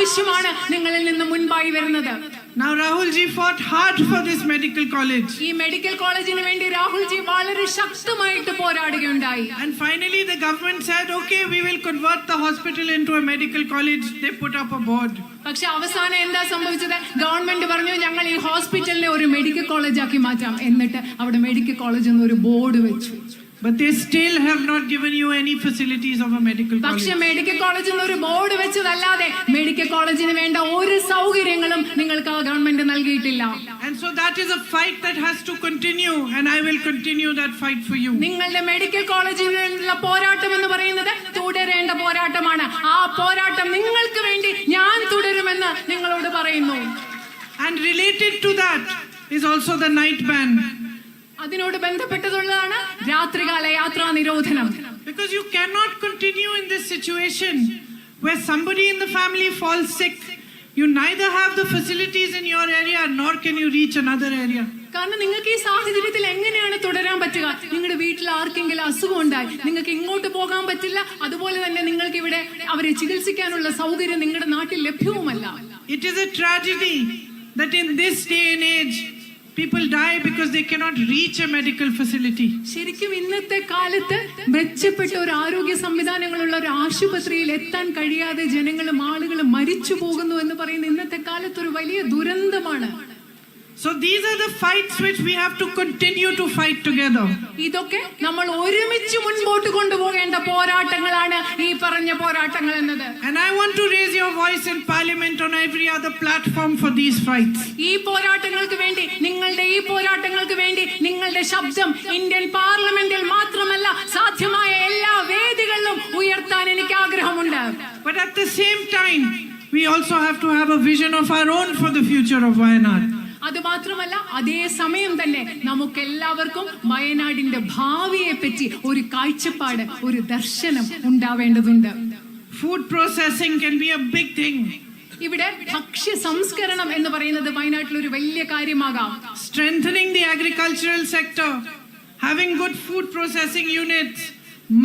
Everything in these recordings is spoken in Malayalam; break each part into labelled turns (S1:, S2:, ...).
S1: ആവശ്യമാണ് നിങ്ങളിൽ നിന്ന് മുൻപായി വരുന്നത്.
S2: Now Rahul ji fought hard for this medical college.
S1: ഈ മെഡിക്കൽ കോളേജിന് വേണ്ടി രാഹുൽ ജി വളരെ ശക്തമായിട്ട് പോരാടുകയുണ്ടായി.
S2: And finally the government said, okay, we will convert the hospital into a medical college. They put up a board.
S1: പക്ഷെ അവസാനം എന്താ സംഭവിച്ചത്? ഗവൺമെന്റ് പറഞ്ഞു ഞങ്ങൾ ഈ ഹോസ്പിറ്റലിനെ ഒരു മെഡിക്കൽ കോളേജ് ആക്കി മാറ്റാം. എന്നിട്ട് അവിടെ മെഡിക്കൽ കോളേജ് എന്നൊരു ബോർഡ് വെച്ചു.
S2: But they still have not given you any facilities of a medical college.
S1: പക്ഷെ മെഡിക്കൽ കോളേജ് എന്നൊരു ബോർഡ് വെച്ചതല്ലാതെ മെഡിക്കൽ കോളേജിന് വേണ്ട ഒരു സൗകര്യങ്ങളും നിങ്ങൾക്ക് ആ ഗവൺമെന്റ് നൽകിയിട്ടില്ല.
S2: And so that is a fight that has to continue, and I will continue that fight for you.
S1: നിങ്ങളുടെ മെഡിക്കൽ കോളേജിനുള്ള പോരാട്ടം എന്ന് പറയുന്നത് തുടരേണ്ട പോരാട്ടമാണ്. ആ പോരാട്ടം നിങ്ങൾക്ക് വേണ്ടി ഞാൻ തുടരുമെന്ന് നിങ്ങളോട് പറയുന്നു.
S2: And related to that is also the night ban.
S1: അതിനോട് ബന്ധപ്പെട്ടതുള്ളതാണ് രാത്രികാല യാത്രാ നിരോധനം.
S2: Because you cannot continue in this situation where somebody in the family falls sick. You neither have the facilities in your area nor can you reach another area.
S1: കാരണം നിങ്ങൾക്ക് ഈ സാഹചര്യത്തിൽ എങ്ങനെയാണ് തുടരാൻ പറ്റുക? നിങ്ങളുടെ വീട്ടിൽ ആർക്കെങ്കിലും അസുഖം ഉണ്ടായി നിങ്ങൾക്ക് ഇങ്ങോട്ട് പോകാൻ പറ്റില്ല. അതുപോലെ തന്നെ നിങ്ങൾക്ക് ഇവിടെ അവരെ ചികിത്സിക്കാനുള്ള സൗകര്യം നിങ്ങളുടെ നാട്ടിൽ ലഭ്യവുമല്ല.
S2: It is a tragedy that in this day and age people die because they cannot reach a medical facility.
S1: ശരിക്കും ഇന്നത്തെ കാലത്ത് മെച്ചപ്പെട്ട ഒരു ആരോഗ്യ സംവിധാനങ്ങളുള്ള ഒരു ആശുപത്രിയിൽ എത്താൻ കഴിയാതെ ജനങ്ങളും ആളുകളും മരിച്ചു പോകുന്നു എന്ന് പറയുന്ന ഇന്നത്തെ കാലത്ത് ഒരു വലിയ ദുരന്തമാണ്.
S2: So these are the fights which we have to continue to fight together.
S1: ഇതൊക്കെ നമ്മൾ ഒരുമിച്ച് മുൻപോട്ട് കൊണ്ടുപോകേണ്ട പോരാട്ടങ്ങളാണ് ഈ പറഞ്ഞ പോരാട്ടങ്ങൾ എന്നത്.
S2: And I want to raise your voice in parliament on every other platform for these fights.
S1: ഈ പോരാട്ടങ്ങൾക്ക് വേണ്ടി നിങ്ങളുടെ ശബ്ദം ഇന്ത്യൻ പാർലമെന്റിൽ മാത്രമല്ല സാധ്യമായ എല്ലാ വേദികളിലും ഉയർത്താൻ എനിക്ക് ആഗ്രഹമുണ്ട്.
S2: But at the same time we also have to have a vision of our own for the future of Wayanad.
S1: അത് മാത്രമല്ല അതേ സമയം തന്നെ നമുക്ക് എല്ലാവർക്കും വയനാടിന്റെ ഭാവിയെ പറ്റി ഒരു കാഴ്ചപ്പാട്, ഒരു ദർശനം ഉണ്ടാവേണ്ടതുണ്ട്.
S2: Food processing can be a big thing.
S1: ഇവിടെ ഭക്ഷ്യ സംസ്കരണം എന്ന് പറയുന്നത് വയനാട്ടിൽ ഒരു വലിയ കാര്യമാകാം.
S2: Strengthening the agricultural sector, having good food processing units,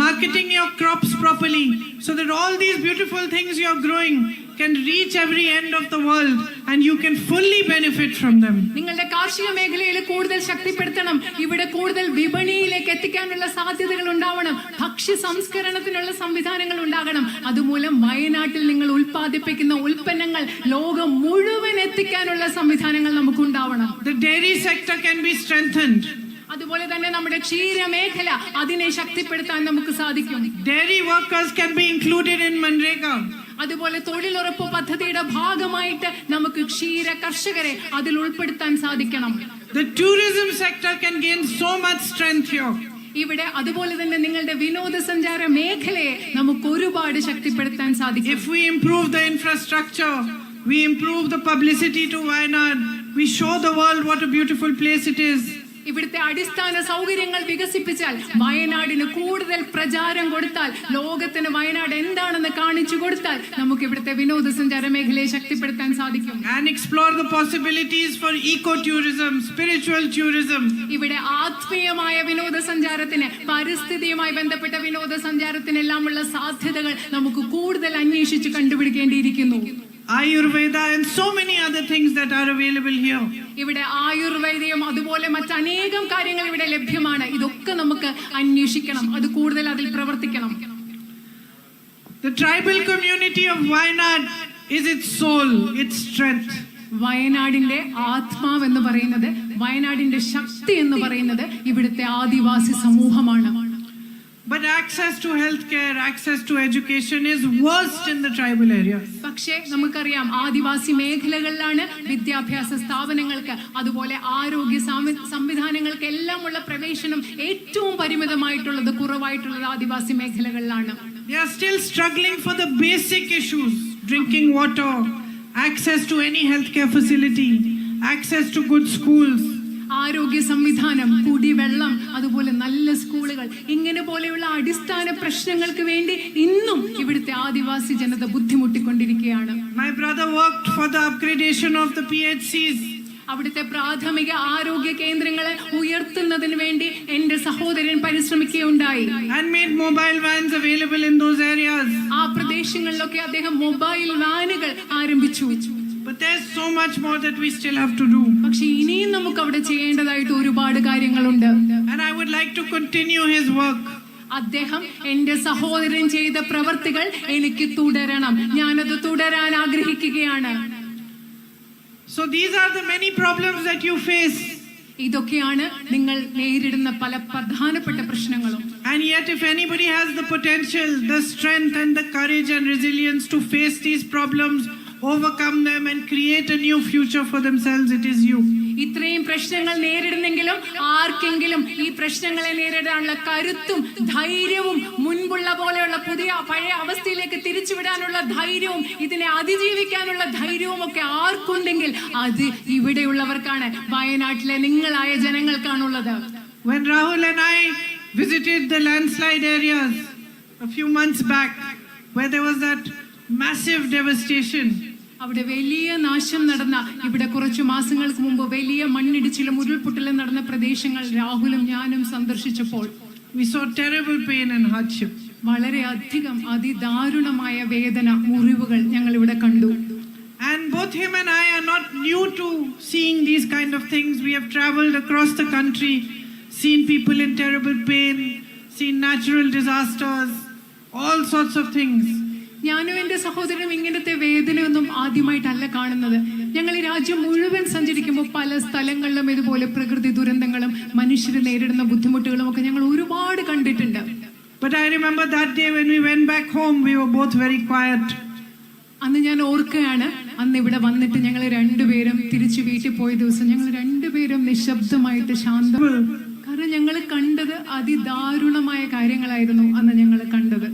S2: marketing your crops properly so that all these beautiful things you are growing can reach every end of the world and you can fully benefit from them.
S1: നിങ്ങളുടെ കാർഷിക മേഖലയിൽ കൂടുതൽ ശക്തിപ്പെടുത്തണം. ഇവിടെ കൂടുതൽ വിപണിയിലേക്ക് എത്തിക്കാനുള്ള സാധ്യതകൾ ഉണ്ടാവണം. ഭക്ഷ്യ സംസ്കരണത്തിനുള്ള സംവിധാനങ്ങൾ ഉണ്ടാകണം. അതുമൂലം വയനാട്ടിൽ നിങ്ങൾ ഉൽപ്പാദിപ്പിക്കുന്ന ഉൽപ്പന്നങ്ങൾ ലോകം മുഴുവൻ എത്തിക്കാനുള്ള സംവിധാനങ്ങൾ നമുക്ക് ഉണ്ടാവണം.
S2: The dairy sector can be strengthened.
S1: അതുപോലെ തന്നെ നമ്മുടെ ക്ഷീര മേഖല അതിനെ ശക്തിപ്പെടുത്താൻ നമുക്ക് സാധിക്കും.
S2: Dairy workers can be included in Manrega.
S1: അതുപോലെ തൊഴിലുറപ്പ് പദ്ധതിയുടെ ഭാഗമായിട്ട് നമുക്ക് ക്ഷീര കർഷകരെ അതിൽ ഉൾപ്പെടുത്താൻ സാധിക്കണം.
S2: The tourism sector can gain so much strength here.
S1: ഇവിടെ അതുപോലെ തന്നെ നിങ്ങളുടെ വിനോദസഞ്ചാര മേഖലയെ നമുക്ക് ഒരുപാട് ശക്തിപ്പെടുത്താൻ സാധിക്കും.
S2: If we improve the infrastructure, we improve the publicity to Wayanad, we show the world what a beautiful place it is.
S1: ഇവിടുത്തെ അടിസ്ഥാന സൗകര്യങ്ങൾ വികസിപ്പിച്ചാൽ, വയനാടിന് കൂടുതൽ പ്രചാരം കൊടുത്താൽ, ലോകത്തിന് വയനാട് എന്താണെന്ന് കാണിച്ചു കൊടുത്താൽ നമുക്ക് ഇവിടുത്തെ വിനോദസഞ്ചാര മേഖലയെ ശക്തിപ്പെടുത്താൻ സാധിക്കും.
S2: And explore the possibilities for eco-tourism, spiritual tourism.
S1: ഇവിടെ ആത്മീയമായ വിനോദസഞ്ചാരത്തിന്, പരിസ്ഥിതിയുമായി ബന്ധപ്പെട്ട വിനോദസഞ്ചാരത്തിനെല്ലാമുള്ള സാധ്യതകൾ നമുക്ക് കൂടുതൽ അന്വേഷിച്ച് കണ്ടുപിടിക്കേണ്ടിയിരിക്കുന്നു.
S2: Ayurveda and so many other things that are available here.
S1: ഇവിടെ ആയുർവേദയും അതുപോലെ മറ്റനേകം കാര്യങ്ങൾ ഇവിടെ ലഭ്യമാണ്. ഇതൊക്കെ നമുക്ക് അന്വേഷിക്കണം, അത് കൂടുതൽ അതിൽ പ്രവർത്തിക്കണം.
S2: The tribal community of Wayanad is its soul, its strength.
S1: വയനാടിന്റെ ആത്മാവ് എന്ന് പറയുന്നത്, വയനാടിന്റെ ശക്തി എന്ന് പറയുന്നത് ഇവിടുത്തെ ആദിവാസി സമൂഹമാണ്.
S2: But access to healthcare, access to education is worst in the tribal areas.
S1: പക്ഷേ നമുക്കറിയാം ആദിവാസി മേഖലകളിലാണ് വിദ്യാഭ്യാസ സ്ഥാപനങ്ങൾക്ക് അതുപോലെ ആരോഗ്യ സംവിധാനങ്ങൾക്ക് എല്ലാം ഉള്ള പ്രവേശനം ഏറ്റവും പരിമിതമായിട്ടുള്ളത്, കുറവായിട്ടുള്ളത് ആദിവാസി മേഖലകളിലാണ്.
S2: They are still struggling for the basic issues: drinking water, access to any healthcare facility, access to good schools.
S1: ആരോഗ്യ സംവിധാനം, കുടിവെള്ളം, അതുപോലെ നല്ല സ്കൂളുകൾ, ഇങ്ങനെ പോലെയുള്ള അടിസ്ഥാന പ്രശ്നങ്ങൾക്ക് വേണ്ടി ഇന്നും ഇവിടുത്തെ ആദിവാസി ജനത ബുദ്ധിമുട്ടിക്കൊണ്ടിരിക്കുകയാണ്.
S2: My brother worked for the upgradation of the PHCs.
S1: അവിടുത്തെ പ്രാഥമിക ആരോഗ്യ കേന്ദ്രങ്ങളെ ഉയർത്തുന്നതിന് വേണ്ടി എന്റെ സഹോദരൻ പരിശ്രമിക്കുകയുണ്ടായി.
S2: And made mobile vans available in those areas.
S1: ആ പ്രദേശങ്ങളിലൊക്കെ അദ്ദേഹം മൊബൈൽ വാനുകൾ ആരംഭിച്ചു.
S2: But there's so much more that we still have to do.
S1: പക്ഷെ ഇനിയും നമുക്ക് അവിടെ ചെയ്യേണ്ടതായിട്ട് ഒരുപാട് കാര്യങ്ങളുണ്ട്.
S2: And I would like to continue his work.
S1: അദ്ദേഹം എന്റെ സഹോദരൻ ചെയ്ത പ്രവർത്തികൾ എനിക്ക് തുടരണം. ഞാനത് തുടരാൻ ആഗ്രഹിക്കുകയാണ്.
S2: So these are the many problems that you face.
S1: ഇതൊക്കെയാണ് നിങ്ങൾ നേരിടുന്ന പല പ്രധാനപ്പെട്ട പ്രശ്നങ്ങളും.
S2: And yet if anybody has the potential, the strength and the courage and resilience to face these problems, overcome them and create a new future for themselves, it is you.
S1: ഇത്രയും പ്രശ്നങ്ങൾ നേരിടുന്നെങ്കിലും ആർക്കെങ്കിലും ഈ പ്രശ്നങ്ങളെ നേരിടാനുള്ള കരുത്തും ധൈര്യവും മുൻപുള്ള പോലെയുള്ള പുതിയ പഴയ അവസ്ഥയിലേക്ക് തിരിച്ചുവിടാനുള്ള ധൈര്യവും ഇതിനെ അതിജീവിക്കാനുള്ള ധൈര്യവും ഒക്കെ ആർക്കുണ്ടെങ്കിൽ അത് ഇവിടെയുള്ളവർക്കാണ്, വയനാട്ടിലെ നിങ്ങളായ ജനങ്ങൾക്കാണുള്ളത്.
S2: When Rahul and I visited the landslide areas a few months back, where there was that massive devastation,
S1: അവിടെ വലിയ നാശം നടന്ന, ഇവിടെ കുറച്ചു മാസങ്ങൾക്ക് മുമ്പ് വലിയ മണ്ണിടിച്ചിലും ഉരുൾപൊട്ടലും നടന്ന പ്രദേശങ്ങൾ രാഹുലും ഞാനും സന്ദർശിച്ചപ്പോൾ
S2: we saw terrible pain and hardship.
S1: വളരെ അധികം അതിദാരുണമായ വേദന, മുറിവുകൾ ഞങ്ങൾ ഇവിടെ കണ്ടു.
S2: And both him and I are not new to seeing these kind of things. We have traveled across the country, seen people in terrible pain, seen natural disasters, all sorts of things.
S1: ഞാനും എന്റെ സഹോദരനും ഇങ്ങനത്തെ വേദനയൊന്നും ആദ്യമായിട്ടല്ല കാണുന്നത്. ഞങ്ങൾ ഈ രാജ്യം മുഴുവൻ സഞ്ചരിക്കുമ്പോൾ പല സ്ഥലങ്ങളിലും ഇതുപോലെ പ്രകൃതി ദുരന്തങ്ങളും മനുഷ്യർ നേരിടുന്ന ബുദ്ധിമുട്ടുകളും ഒക്കെ ഞങ്ങൾ ഒരുപാട് കണ്ടിട്ടുണ്ട്.
S2: But I remember that day when we went back home, we were both very quiet.
S1: അന്ന് ഞാൻ ഓർക്കുകയാണ്, അന്ന് ഇവിടെ വന്നിട്ട് ഞങ്ങൾ രണ്ടുപേരും തിരിച്ചു വീട്ടിൽ പോയ ദിവസം ഞങ്ങൾ രണ്ടുപേരും നിശബ്ദമായിട്ട് ശാന്തം. കാരണം ഞങ്ങൾ കണ്ടത് അതിദാരുണമായ കാര്യങ്ങളായിരുന്നു അന്ന് ഞങ്ങൾ കണ്ടത്.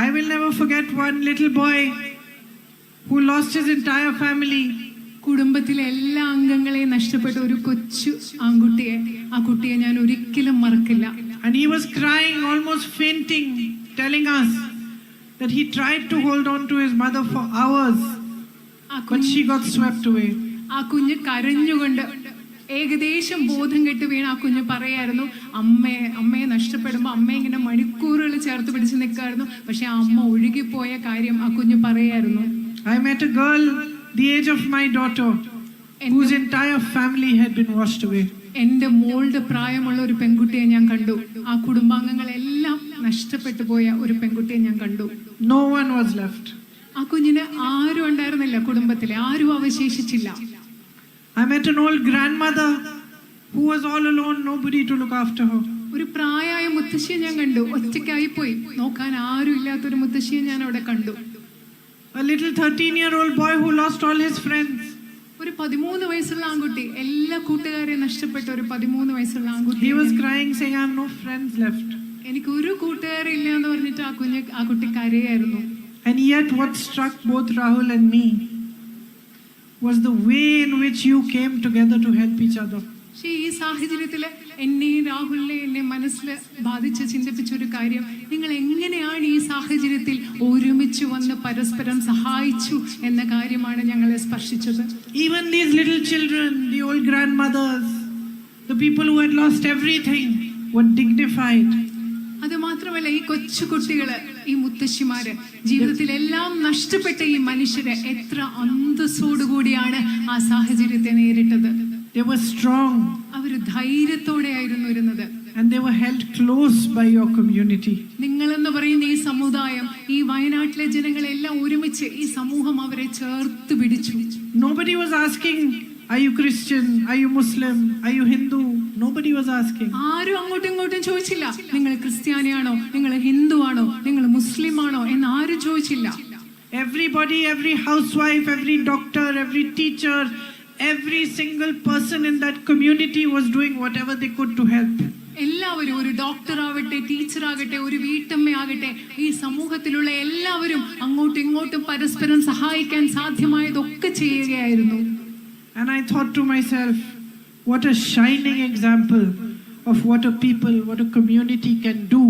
S2: I will never forget one little boy who lost his entire family.
S1: കുടുംബത്തിലെ എല്ലാ അംഗങ്ങളെയും നഷ്ടപ്പെട്ട ഒരു കൊച്ചു ആൺകുട്ടിയെ, ആ കുട്ടിയെ ഞാൻ ഒരിക്കലും മറക്കില്ല.
S2: And he was crying, almost fainting, telling us that he tried to hold on to his mother for hours, but she got swept away.
S1: ആ കുഞ്ഞ് കരഞ്ഞുകൊണ്ട് ഏകദേശം ബോധം കെട്ട് വീണ് ആ കുഞ്ഞ് പറയായിരുന്നു, അമ്മയെ നഷ്ടപ്പെടുമ്പോൾ അമ്മ ഇങ്ങനെ മണിക്കൂറുകൾ ചേർത്ത് പിടിച്ച് നിൽക്കായിരുന്നു, പക്ഷെ അമ്മ ഒഴുകിപ്പോയ കാര്യം ആ കുഞ്ഞ് പറയായിരുന്നു.
S2: I met a girl the age of my daughter whose entire family had been washed away.
S1: എന്റെ മോളുടെ പ്രായമുള്ള ഒരു പെൺകുട്ടിയെ ഞാൻ കണ്ടു. ആ കുടുംബാംഗങ്ങളെല്ലാം നഷ്ടപ്പെട്ടു പോയ ഒരു പെൺകുട്ടിയെ ഞാൻ കണ്ടു.
S2: No one was left.
S1: ആ കുഞ്ഞിന് ആരും ഉണ്ടായിരുന്നില്ല, കുടുംബത്തിലെ ആരും അവശേഷിച്ചില്ല.
S2: I met an old grandmother who was all alone, nobody to look after her.
S1: ഒരു പ്രായമായ മുത്തശ്ശിയെ ഞാൻ കണ്ടു, ഒറ്റയ്ക്കായി പോയി, നോക്കാൻ ആരും ഇല്ലാത്തൊരു മുത്തശ്ശിയെ ഞാൻ അവിടെ കണ്ടു.
S2: A little 13-year-old boy who lost all his friends.
S1: ഒരു 13 വയസ്സുള്ള ആൺകുട്ടി, എല്ലാ കൂട്ടുകാരെയും നഷ്ടപ്പെട്ട ഒരു 13 വയസ്സുള്ള ആൺകുട്ടി.
S2: He was crying, saying, I have no friends left.
S1: എനിക്ക് ഒരു കൂട്ടുകാരില്ല എന്ന് പറഞ്ഞിട്ട് ആ കുട്ടി കരയായിരുന്നു.
S2: And yet what struck both Rahul and me was the way in which you came together to help each other.
S1: പക്ഷേ ഈ സാഹചര്യത്തിൽ എന്നെ മനസ്സിൽ ബാധിച്ച് ചിന്തിപ്പിച്ച ഒരു കാര്യം, നിങ്ങൾ എങ്ങനെയാണ് ഈ സാഹചര്യത്തിൽ ഒരുമിച്ച് വന്ന് പരസ്പരം സഹായിച്ചു എന്ന കാര്യമാണ് ഞങ്ങളെ സ്പർശിച്ചത്.
S2: Even these little children, the old grandmothers, the people who had lost everything were dignified.
S1: അത് മാത്രമല്ല, ഈ കൊച്ചു കുട്ടികള്, ഈ മുത്തശ്ശിമാര്, ജീവിതത്തിൽ എല്ലാം നഷ്ടപ്പെട്ട ഈ മനുഷ്യര് എത്ര അന്തസ്സോടുകൂടിയാണ് ആ സാഹചര്യത്തെ നേരിട്ടത്.
S2: They were strong.
S1: അവര് ധൈര്യത്തോടെയായിരുന്നു ഇരുന്നത്.
S2: And they were held close by your community.
S1: നിങ്ങളെന്ന് പറയുന്ന ഈ സമുദായം, ഈ വയനാട്ടിലെ ജനങ്ങളെല്ലാം ഒരുമിച്ച് ഈ സമൂഹം അവരെ ചേർത്ത് പിടിച്ചു.
S2: Nobody was asking, are you Christian? Are you Muslim? Are you Hindu? Nobody was asking.
S1: ആരും അങ്ങോട്ടും ഇങ്ങോട്ടും ചോദിച്ചില്ല, നിങ്ങൾ ക്രിസ്ത്യാനിയാണോ, നിങ്ങൾ ഹിന്ദു ആണോ, നിങ്ങൾ മുസ്ലിം ആണോ എന്ന് ആരും ചോദിച്ചില്ല.
S2: Everybody, every housewife, every doctor, every teacher, every single person in that community was doing whatever they could to help.
S1: എല്ലാവരും, ഒരു ഡോക്ടർ ആവട്ടെ, ടീച്ചർ ആകട്ടെ, ഒരു വീട്ടമ്മയാകട്ടെ, ഈ സമൂഹത്തിലുള്ള എല്ലാവരും അങ്ങോട്ടും ഇങ്ങോട്ടും പരസ്പരം സഹായിക്കാൻ സാധ്യമായതൊക്കെ ചെയ്യുകയായിരുന്നു.
S2: And I thought to myself, what a shining example of what a people, what a community can do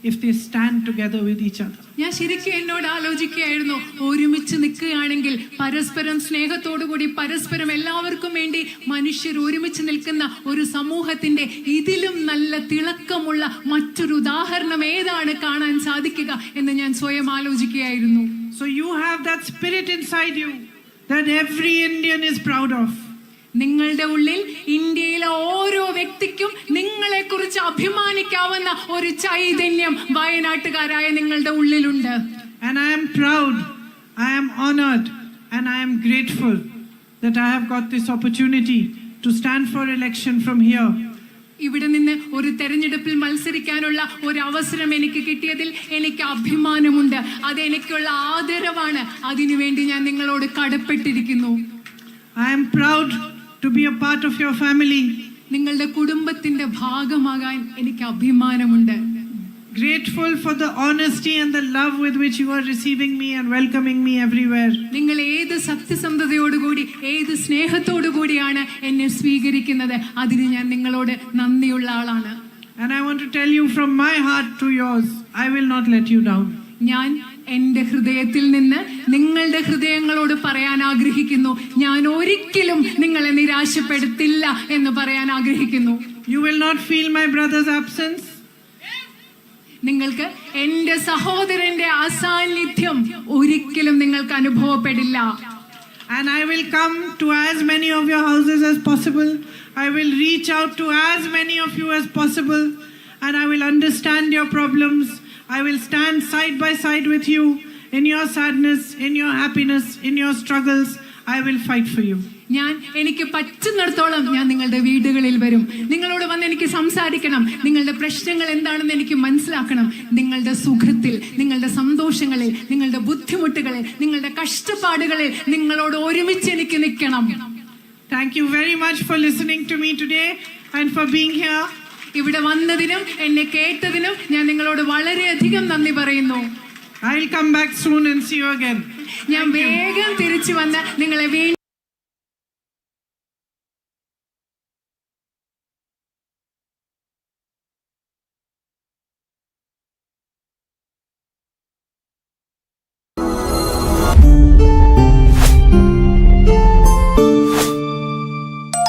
S2: if they stand together with each other.
S1: ഞാൻ ശരിക്കും എന്നോട് ആലോചിക്കുകയായിരുന്നു, ഒരുമിച്ച് നിൽക്കുകയാണെങ്കിൽ പരസ്പരം സ്നേഹത്തോടുകൂടി പരസ്പരം എല്ലാവർക്കും വേണ്ടി മനുഷ്യർ ഒരുമിച്ച് നിൽക്കുന്ന ഒരു സമൂഹത്തിന്റെ ഇതിലും നല്ല തിളക്കമുള്ള മറ്റൊരു ഉദാഹരണം ഏതാണ് കാണാൻ സാധിക്കുക എന്ന് ഞാൻ സ്വയം ആലോചിക്കുകയായിരുന്നു.
S2: So you have that spirit inside you that every Indian is proud of.
S1: നിങ്ങളുടെ ഉള്ളിൽ ഇന്ത്യയിലെ ഓരോ വ്യക്തിക്കും നിങ്ങളെ കുറിച്ച് അഭിമാനിക്കാവുന്ന ഒരു ചൈതന്യം വയനാട്ടുകാരായ നിങ്ങളുടെ ഉള്ളിലുണ്ട്.
S2: And I am proud, I am honored, and I am grateful that I have got this opportunity to stand for election from here.
S1: ഇവിടെ നിന്ന് ഒരു തെരഞ്ഞെടുപ്പിൽ മത്സരിക്കാനുള്ള ഒരു അവസരം എനിക്ക് കിട്ടിയതിൽ എനിക്ക് അഭിമാനമുണ്ട്. അത് എനിക്കുള്ള ആദരവാണ്. അതിനുവേണ്ടി ഞാൻ നിങ്ങളോട് കടപ്പെട്ടിരിക്കുന്നു.
S2: I am proud to be a part of your family.
S1: നിങ്ങളുടെ കുടുംബത്തിന്റെ ഭാഗമാകാൻ എനിക്ക് അഭിമാനമുണ്ട്.
S2: Grateful for the honesty and the love with which you are receiving me and welcoming me everywhere.
S1: നിങ്ങൾ ഏത് സത്യസന്ധതയോടുകൂടി ഏത് സ്നേഹത്തോടുകൂടിയാണ് എന്നെ സ്വീകരിക്കുന്നത്, അതിന് ഞാൻ നിങ്ങളോട് നന്ദിയുള്ള ആളാണ്.
S2: And I want to tell you from my heart to yours, I will not let you down.
S1: ഞാൻ എന്റെ ഹൃദയത്തിൽ നിന്ന് നിങ്ങളുടെ ഹൃദയങ്ങളോട് പറയാൻ ആഗ്രഹിക്കുന്നു, ഞാൻ ഒരിക്കലും നിങ്ങളെ നിരാശപ്പെടുത്തില്ല എന്ന് പറയാൻ ആഗ്രഹിക്കുന്നു.
S2: You will not feel my brother's absence.
S1: നിങ്ങൾക്ക് എന്റെ സഹോദരന്റെ അസാന്നിധ്യം ഒരിക്കലും നിങ്ങൾക്ക് അനുഭവപ്പെടില്ല.
S2: And I will come to as many of your houses as possible. I will reach out to as many of you as possible. And I will understand your problems. I will stand side by side with you in your sadness, in your happiness, in your struggles. I will fight for you.
S1: ഞാൻ എനിക്ക് പറ്റുന്നിടത്തോളം ഞാൻ നിങ്ങളുടെ വീടുകളിൽ വരും. നിങ്ങളോട് വന്ന് എനിക്ക് സംസാരിക്കണം. നിങ്ങളുടെ പ്രശ്നങ്ങൾ എന്താണെന്ന് എനിക്ക് മനസ്സിലാക്കണം. നിങ്ങളുടെ സുഖത്തിൽ, നിങ്ങളുടെ സന്തോഷങ്ങളിൽ, നിങ്ങളുടെ ബുദ്ധിമുട്ടുകളിൽ, നിങ്ങളുടെ കഷ്ടപ്പാടുകളിൽ നിങ്ങളോട് ഒരുമിച്ച് എനിക്ക് നിൽക്കണം.
S2: Thank you very much for listening to me today and for being here.
S1: ഇവിടെ വന്നതിനും എന്നെ കേട്ടതിനും ഞാൻ നിങ്ങളോട് വളരെയധികം നന്ദി പറയുന്നു.
S2: I'll come back soon and see you again.
S1: ഞാൻ വേഗം തിരിച്ചു വന്ന് നിങ്ങളെ